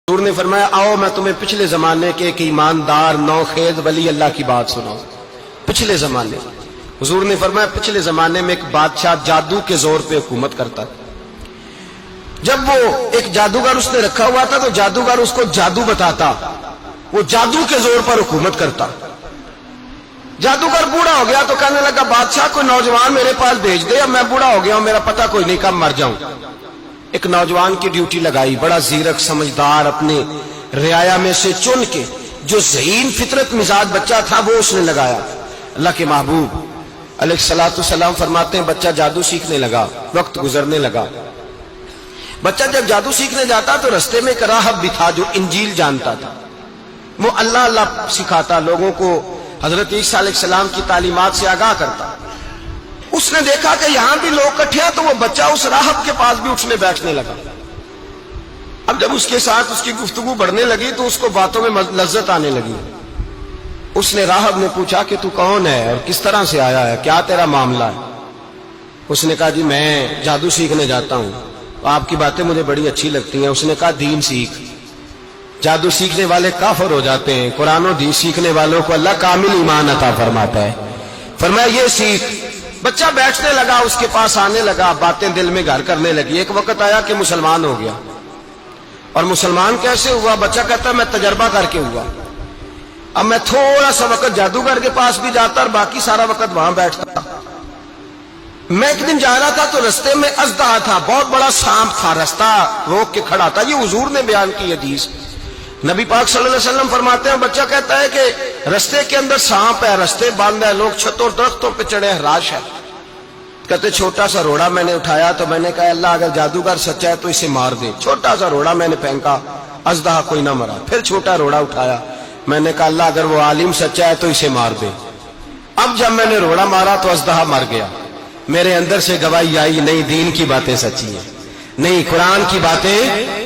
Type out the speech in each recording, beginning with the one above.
حضور نے فرمایا آؤ میں تمہیں پچھلے زمانے کے ایک ایماندار نوخیز ولی اللہ کی بات سناؤں. پچھلے زمانے حضور نے فرمایا پچھلے زمانے میں ایک بادشاہ جادو کے زور پہ حکومت کرتا تھا. جب وہ ایک جادوگر اس نے رکھا ہوا تھا تو جادوگر اس کو جادو بتاتا, وہ جادو کے زور پر حکومت کرتا. جادوگر بوڑھا ہو گیا تو کہنے لگا بادشاہ کوئی نوجوان میرے پاس بھیج دے, اب میں بوڑھا ہو گیا ہوں, میرا پتہ کوئی نہیں کب مر جاؤں. ایک نوجوان کی ڈیوٹی لگائی, بڑا زیرک سمجھدار, اپنے رعایا میں سے چن کے جو ذہین فطرت مزاج بچہ تھا وہ اس نے لگایا. اللہ کے محبوب علیہ الصلوۃ والسلام فرماتے ہیں بچہ جادو سیکھنے لگا, وقت گزرنے لگا. بچہ جب جادو سیکھنے جاتا تو رستے میں ایک راہب بھی تھا جو انجیل جانتا تھا, وہ اللہ اللہ سکھاتا, لوگوں کو حضرت عیسیٰ علیہ السلام کی تعلیمات سے آگاہ کرتا. اس نے دیکھا کہ یہاں بھی لوگ اکٹھے ہیں تو وہ بچہ اس راہب کے پاس بھی اٹھنے بیٹھنے لگا. اب جب اس کے ساتھ اس کی گفتگو بڑھنے لگی تو اس کو باتوں میں لذت آنے لگی. اس نے راہب نے پوچھا کہ تو کون ہے اور کس طرح سے آیا ہے, کیا تیرا معاملہ ہے؟ اس نے کہا جی میں جادو سیکھنے جاتا ہوں, آپ کی باتیں مجھے بڑی اچھی لگتی ہیں. اس نے کہا دین سیکھ, جادو سیکھنے والے کافر ہو جاتے ہیں, قرآن و حدیث سیکھنے والوں کو اللہ کامل ایمان عطا فرماتا ہے. فرمایا یہ سیکھ. بچہ بیٹھنے لگا, اس کے پاس آنے لگا, باتیں دل میں گھر کرنے لگی. ایک وقت آیا کہ مسلمان ہو گیا. اور مسلمان کیسے ہوا؟ بچہ کہتا ہے میں تجربہ کر کے ہوا. اب میں تھوڑا سا وقت جادوگر کے پاس بھی جاتا اور باقی سارا وقت وہاں بیٹھتا. میں ایک دن جا رہا تھا تو رستے میں اژدہا تھا, بہت بڑا سانپ تھا, رستہ روک کے کھڑا تھا. یہ حضور نے بیان کی حدیث. نبی پاک صلی اللہ علیہ وسلم فرماتے ہیں بچہ کہتا ہے کہ رستے کے اندر سانپ ہے, رستے بند ہے, لوگ چھتوں درختوں پہ چڑھے, ہراش ہے. کہتے چھوٹا سا روڑا میں نے اٹھایا تو میں نے کہا اللہ اگر جادوگر سچا ہے تو اسے مار دے. چھوٹا سا روڑا میں نے پھینکا, اژدہا کوئی نہ مرا. پھر چھوٹا روڑا اٹھایا, میں نے کہا اللہ اگر وہ عالم سچا ہے تو اسے مار دے. اب جب میں نے روڑا مارا تو اژدہا مر گیا. میرے اندر سے گواہی آئی نہیں دین کی باتیں سچی ہیں, نہیں قرآن کی باتیں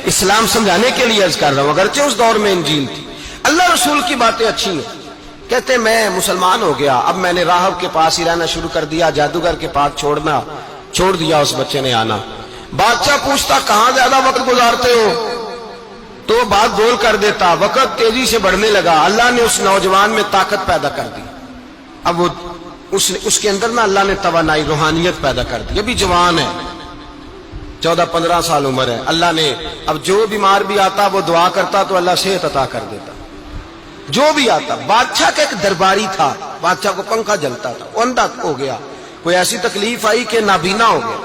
اسلام سمجھانے کے لیے عرض کر رہا ہوں. اگرچہ اس دور میں انجیل تھی, اللہ رسول کی باتیں اچھی ہیں. کہتے میں مسلمان ہو گیا, اب میں نے راہب کے پاس ہی رہنا شروع کر دیا, جادوگر کے پاس چھوڑ دیا. اس بچے نے آنا. بادشاہ پوچھتا کہاں زیادہ وقت گزارتے ہو تو وہ بات بول کر دیتا. وقت تیزی سے بڑھنے لگا. اللہ نے اس نوجوان میں طاقت پیدا کر دی. اب وہ اس کے اندر نا اللہ نے توانائی روحانیت پیدا کر دی. ابھی جوان ہے, 14-15 سال عمر ہے. اللہ نے اب جو بیمار بھی آتا وہ دعا کرتا تو اللہ صحت عطا کر دیتا. جو بھی آتا. بادشاہ کا ایک درباری تھا, بادشاہ کو پنکھا جلتا تھا, وہ اندھا ہو گیا. کوئی ایسی تکلیف آئی کہ نابینا ہو گیا.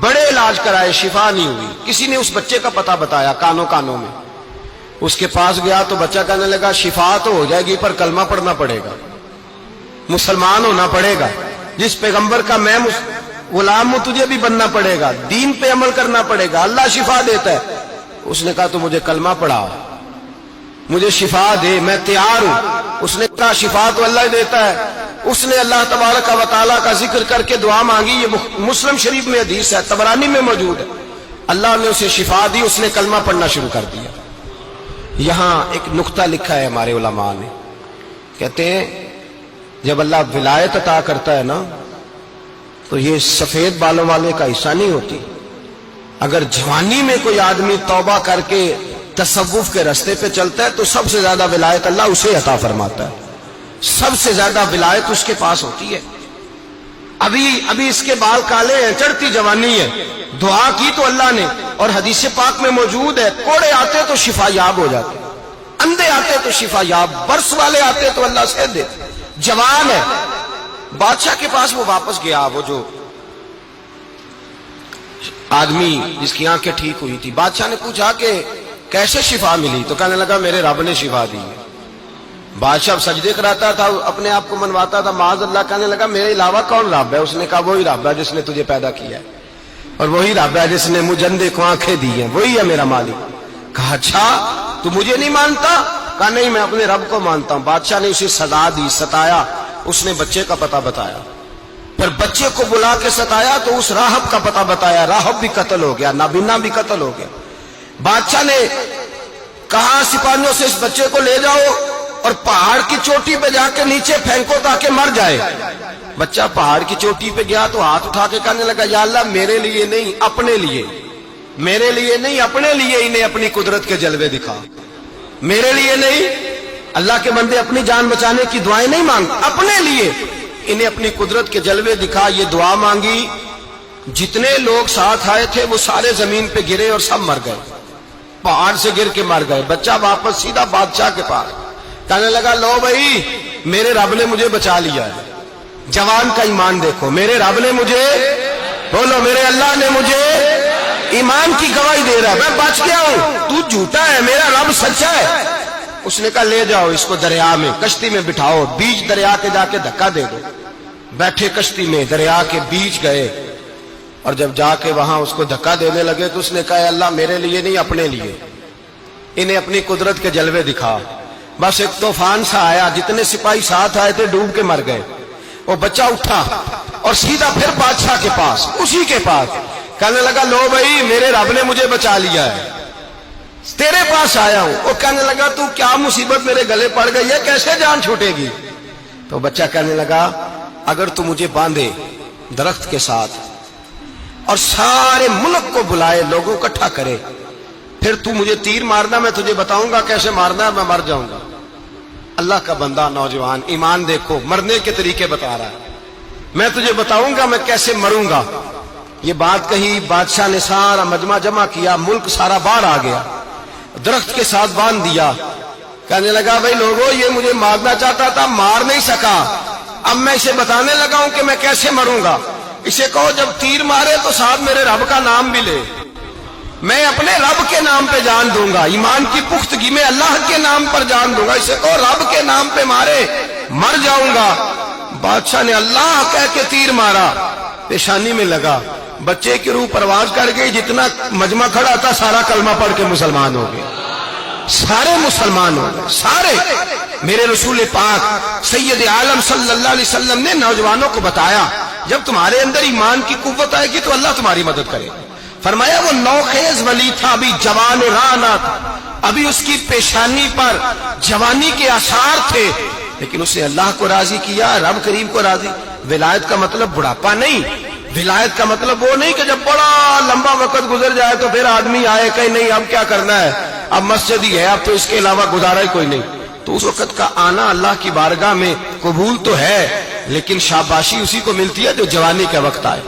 بڑے علاج کرائے, شفا نہیں ہوئی. کسی نے اس بچے کا پتہ بتایا کانوں میں. اس کے پاس گیا تو بچہ کہنے لگا شفا تو ہو جائے گی پر کلمہ پڑھنا پڑے گا, مسلمان ہونا پڑے گا. جس پیغمبر کا میں غلام ہوں تجھے بھی بننا پڑے گا, دین پہ عمل کرنا پڑے گا, اللہ شفا دیتا ہے. اس نے کہا تو مجھے کلمہ پڑھا, مجھے شفا دے, میں تیار ہوں. اس نے کہا شفا تو اللہ دیتا ہے. اس نے اللہ تبارک و تعالیٰ کا ذکر کر کے دعا مانگی. یہ مسلم شریف میں حدیث ہے, طبرانی میں موجود ہے. اللہ نے اسے شفا دی, اس نے کلمہ پڑھنا شروع کر دیا. یہاں ایک نقطہ لکھا ہے ہمارے علماء نے, کہتے ہیں جب اللہ ولایت عطا کرتا ہے نا تو یہ سفید بالوں والے کا حصہ نہیں ہوتی. اگر جوانی میں کوئی آدمی توبہ کر کے تصوف کے رستے پہ چلتا ہے تو سب سے زیادہ ولایت اللہ اسے عطا فرماتا ہے. سب سے زیادہ ولایت اس کے پاس ہوتی ہے. ابھی اس کے بال کالے ہیں, چڑھتی جوانی ہے, دعا کی تو اللہ نے, اور حدیث پاک میں موجود ہے کوڑے آتے تو شفا یاب ہو جاتے, اندھے آتے تو شفا یاب, برس والے آتے تو اللہ سے دے. جوان ہے. بادشاہ کے پاس وہ واپس گیا, وہ جو آدمی جس کی آنکھیں ٹھیک ہوئی تھی. بادشاہ نے پوچھا کہ کیسے شفا ملی تو کہنے لگا میرے رب نے شفا دی. بادشاہ سجدے کراتا تھا, اپنے آپ کو منواتا تھا, معاذ اللہ. کہنے لگا میرے علاوہ کون رب ہے؟ اس نے کہا وہی رب ہے جس نے تجھے پیدا کیا ہے, اور وہی رب ہے جس نے مجھے اندھے کو آنکھیں دی ہیں, وہی ہے میرا مالک. کہا اچھا تو مجھے نہیں مانتا؟ کہا نہیں میں اپنے رب کو مانتا ہوں. بادشاہ نے اسے سزا دی, ستایا. اس نے بچے کا پتہ بتایا, پھر بچے کو بلا کے ستایا تو اس راہب کا پتہ بتایا. راہب بھی قتل ہو گیا, نابینا بھی قتل ہو گیا. بادشاہ نے کہا سپاہیوں سے اس بچے کو لے جاؤ اور پہاڑ کی چوٹی پہ جا کے نیچے پھینکو تاکہ مر جائے. بچہ پہاڑ کی چوٹی پہ گیا تو ہاتھ اٹھا کے کہنے لگا یا اللہ میرے لیے نہیں اپنے لیے, میرے لیے نہیں اپنے لیے انہیں اپنی قدرت کے جلوے دکھا. میرے لیے نہیں. اللہ کے بندے اپنی جان بچانے کی دعائیں نہیں مانگ, اپنے لیے انہیں اپنی قدرت کے جلوے دکھا. یہ دعا مانگی. جتنے لوگ ساتھ آئے تھے وہ سارے زمین پہ گرے اور سب مر گئے, پہاڑ سے گر کے مر گئے. بچہ واپس سیدھا بادشاہ کے پاس کہنے لگا لو بھائی میرے رب نے مجھے بچا لیا ہے. جوان کا ایمان دیکھو, میرے رب نے مجھے, بولو میرے اللہ نے مجھے ایمان کی گواہی دے رہا ہے, میں بچ گیا ہوں, تو جھوٹا ہے, میرا رب سچا ہے. اس نے کہا لے جاؤ اس کو دریا میں, کشتی میں بٹھاؤ, بیچ دریا کے جا کے دھکا دے دو. بیٹھے کشتی میں, دریا کے بیچ گئے, اور جب جا کے وہاں اس کو دھکا دینے لگے تو اس نے کہا اللہ میرے لیے نہیں اپنے لیے انہیں اپنی قدرت کے جلوے دکھا. بس ایک طوفان سا آیا, جتنے سپاہی ساتھ آئے تھے ڈوب کے مر گئے. وہ بچہ اٹھا اور سیدھا پھر بادشاہ کے پاس, اسی کے پاس کہنے لگا لو بھائی میرے رب نے مجھے بچا لیا ہے, تیرے پاس آیا ہوں. وہ کہنے لگا تو کیا مصیبت میرے گلے پڑ گئی ہے, کیسے جان چھوٹے گی؟ تو بچہ کہنے لگا اگر تو مجھے باندھے درخت کے ساتھ اور سارے ملک کو بلائے, لوگوں کو اکٹھا کرے, پھر تو مجھے تیر مارنا, میں تجھے بتاؤں گا کیسے مارنا ہے, میں مر جاؤں گا. اللہ کا بندہ نوجوان, ایمان دیکھو, مرنے کے طریقے بتا رہا ہے. میں تجھے بتاؤں گا میں کیسے مروں گا. یہ بات کہی, بادشاہ نے سارا مجمع جمع کیا, ملک سارا باہر آ گیا, درخت کے ساتھ باندھ دیا. کہنے لگا بھائی لوگوں یہ مجھے مارنا چاہتا تھا, مار نہیں سکا, اب میں اسے بتانے لگا ہوں کہ میں کیسے مروں گا. اسے کہو جب تیر مارے تو ساتھ میرے رب کا نام بھی لے, میں اپنے رب کے نام پہ جان دوں گا, ایمان کی پختگی میں اللہ کے نام پر جان دوں گا. اسے کہو رب کے نام پہ مارے, مر جاؤں گا. بادشاہ نے اللہ کہہ کے تیر مارا, پیشانی میں لگا, بچے کی روح پرواز کر گئی. جتنا مجمع کھڑا تھا سارا کلمہ پڑھ کے مسلمان ہو گئے, سارے مسلمان ہو گئے سارے. میرے رسول پاک سید عالم صلی اللہ علیہ وسلم نے نوجوانوں کو بتایا جب تمہارے اندر ایمان کی قوت آئے گی تو اللہ تمہاری مدد کرے. فرمایا وہ نوخیز ولی تھا, ابھی جوان رانا تھا, ابھی اس کی پیشانی پر جوانی کے آثار تھے, لیکن اس نے اللہ کو راضی کیا, رب کریم کو راضی. ولایت کا مطلب بڑھاپا نہیں, ولایت کا مطلب وہ نہیں کہ جب بڑا لمبا وقت گزر جائے تو پھر آدمی آئے کہ نہیں اب کیا کرنا ہے, اب مسجد ہی ہے, اب تو اس کے علاوہ گزارا ہی کوئی نہیں. تو اس وقت کا آنا اللہ کی بارگاہ میں قبول تو ہے, لیکن شاباشی اسی کو ملتی ہے جو جوانی کا وقت آئے.